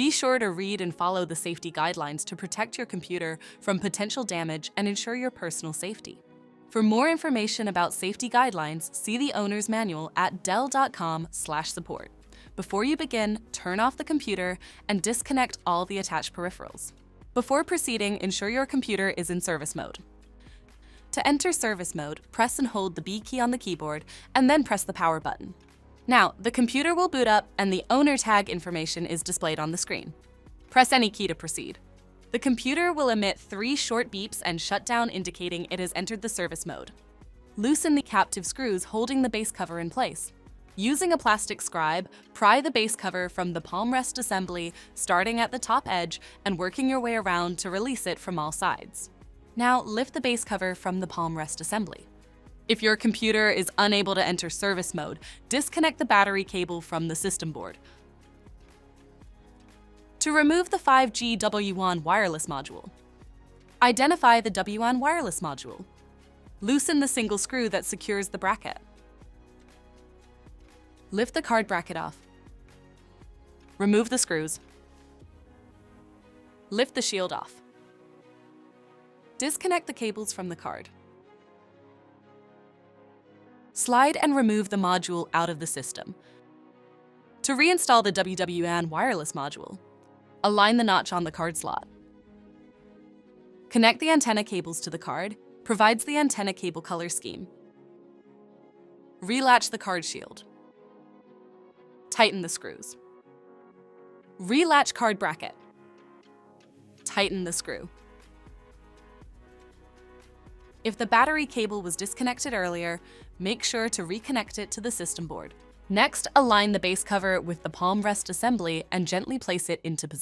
Be sure to read and follow the safety guidelines to protect your computer from potential damage and ensure your personal safety. For more information about safety guidelines, see the owner's manual at dell.com/support. Before you begin, turn off the computer and disconnect all the attached peripherals. Before proceeding, ensure your computer is in service mode. To enter service mode, press and hold the B key on the keyboard and then press the power button. Now, the computer will boot up and the owner tag information is displayed on the screen. Press any key to proceed. The computer will emit 3 short beeps and shut down, indicating it has entered the service mode. Loosen the captive screws holding the base cover in place. Using a plastic scribe, pry the base cover from the palm rest assembly, starting at the top edge and working your way around to release it from all sides. Now, lift the base cover from the palm rest assembly. If your computer is unable to enter service mode, disconnect the battery cable from the system board. To remove the 5G wwan wireless module, identify the wwan wireless module. Loosen the single screw that secures the bracket. Lift the card bracket off. Remove the screws. Lift the shield off. Disconnect the cables from the card. Slide and remove the module out of the system. To reinstall the wwan wireless module, align the notch on the card slot. Connect the antenna cables to the card, provides the antenna cable color scheme. Relatch the card shield. Tighten the screws. Relatch card bracket. Tighten the screw. If the battery cable was disconnected earlier, make sure to reconnect it to the system board. Next, align the base cover with the palm rest assembly and gently place it into position.